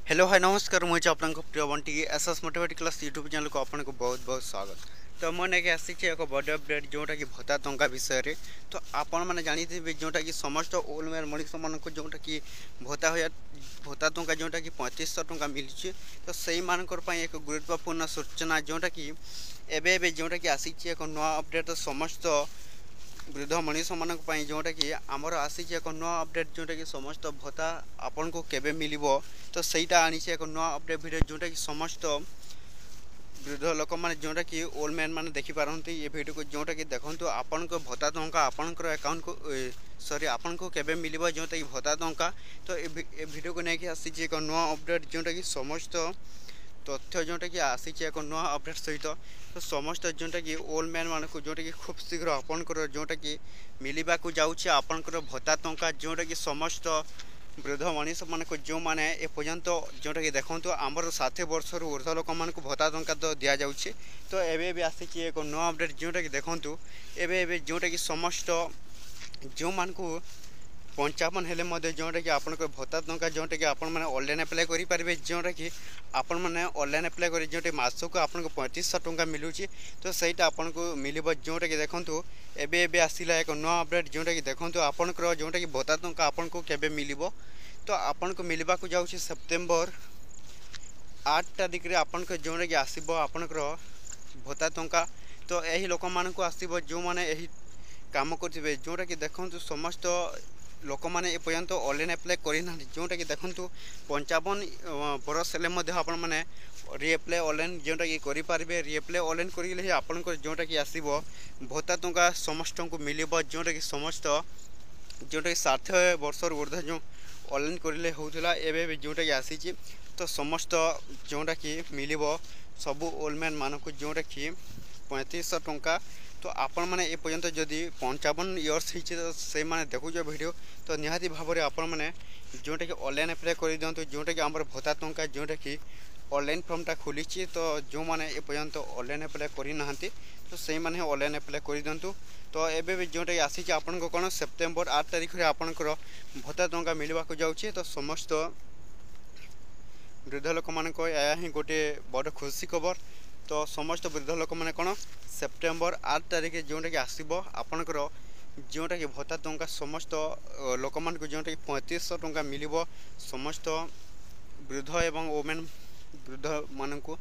Hello hi नमस्कार मुझे आपको प्रिय Bunty SS motivate class YouTube channel को आपको बहुत बहुत स्वागत। तो मैंने आसी एक बड़ अपडेट जोटा कि भत्ता टंका विषय तो आपण मैंने जानी जोटा कि समस्त ओल मैन मनीष मान जोटा कि भत्ता हो भत्ता टंका जोटा कि 3500 टंका मिली तो से एक गुरुत्वपूर्ण सूचना जोटा कि एबे जोटा कि आसी एक नुआ अपडेट तो समस्त वृद्ध मनीष मान जोटा कि आमर आसी एक नुआ अपडेट जोटा कि समस्त भत्ता आपन को केबे मिलिबो तो सहीटा आनी एक नुआ अपडेट भिडियो जोटा कि समस्त वृद्ध लोक मैंने जोटा कि ओल्ड मैन मैंने देखिपारती ये भिडियो को जोटा कि देखो आपण को भत्ता टंका आपणकर अकाउंट को सॉरी आपन को केबे मिलिबो जोटा कि भत्ता टंका तो ये भिडियो को लेकिन आसी एक नुआ अपडेट जोटा कि समस्त तथ्य जोटा कि आसी एक नुआ अपडेट सहित तो समस्त जोटा कि ओल्ड मैन मान को जोटा कि खूब शीघ्र आपणकर जोटा कि मिलवा जाऊँचे आपणकर भत्ता टंका जोटा कि समस्त वृद्ध मनीष मान को जो मैंने एपर्यंत जोटा कि देखो आमर 60 वर्ष ऊर्ध लोक मान भत्ता टंका तो दि जाऊँगी तो एवं आसी एक नुआ अपडेट जोटा कि देखूँ एवं जोटा कि समस्त जो मान को 55 हेले जोटा कि आप भत्ता टंका जोटा कि आपण मैंने ऑनलाइन अप्लाई करेंगे जोटा कि आपण मैंने ऑनलाइन अप्लाई कर जो मसक आपको 3500 टंका मिलूँ तो सहीटा आपन को मिल जोटा कि देखूँ एवं आसला एक नुआ अपडेट जोटा कि देखूँ आपंकर जोटा कि भत्ता टंका आपन को केबे मिलिबो तो आपन को मिलवा जाऊँ सेप्टेम्बर 8 तारिख रे आपन को जोटा कि आसब आपंकर भत्ता टंका तो यही लोक मान आसब जो मैंने यही काम करेंगे जोटा कि देखूँ समस्त लोक मैंने एपर्यंत ऑनलाइन अप्लाई करना जोटा कि देखूँ 55 बरस हेल्ले आपण मैंने रिअप्लाई ऑनलाइन जोटा कि करेंगे रिअप्लाई ऑनलाइन करेंगे आपण जोटा कि आसब भत्ता टंका समस्त को मिल जोटा कि समस्त जोटा कि 60 वर्ष ऊर्ध जो ऑनलाइन करें होता एवं जोटा कि आसी तो समस्त जोटा कि मिल सबू ओल्ड मैन मान को जोटा कि 3500 टंका तो आपण मैंने ए पर्यंत जदि 55 इयर्स तो से मैंने देखुच वीडियो तो निहाती भाव में आपण मैंने जोटा कि ऑनलाइन अप्लाई कर दिखाँ जोटा कि आम भत्ता टंका जोटा कि ऑनलाइन फॉर्मटा खोली तो जो मैंने ए पर्यंत ऑनलाइन अप्लाई करना तो से मैंने ऑनलाइन अप्लाई कर दिखाँ तो एवं जोटा कि आसी आपन को कौन सेप्टेम्बर 8 तारिख में आपंकर भत्ता टंका मिलवा जाऊँगी तो समस्त वृद्ध लोक मान ही गोटे बड़ खुशी खबर तो समस्त वृद्ध लोक मैंने कौन सेप्टेम्बर 8 तारिख जोटा कि आसब आपंकर जोटा कि भत्ता टंका समस्त लोक मान को जोटा कि 3500 टंका मिल समस्त वृद्ध एवं वोमेन वृद्ध मान को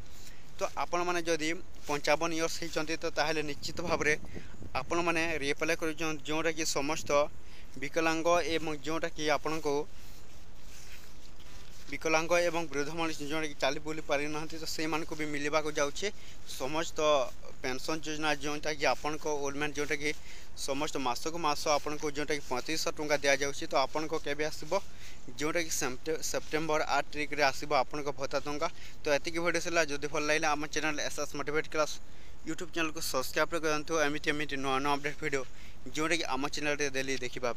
तो आपण मैंने जदि 55 इयर्स होती तो ताहले निश्चित भाव में आपण मैंने रिअप्लाई कर जोटा कि समस्त विकलांग एवं जोटा कि आपण को विकलांग एवं वृद्ध मनीष जोटा कि चली बुली पारि ना तो से को भी मिलवा जाऊँचे समस्त पेंशन योजना जोटा कि आपण को ओल्ड मैन जोटा कि समस्त मासक मास आपन को जोटा कि 3500 टंका दि जाऊँगी तो आपन को केबे आसब जोटा कि सेप्टेम्बर 8 तारिख में आसब आपन को भत्ता टंका तो एतिक वीडियो सला जदि भल लगे आम channel SS motivate class YouTube channel को सब्सक्राइब कर एमती नुआ नुआ अपडेट वीडियो जोटा कि आम चैनल डेली देखा।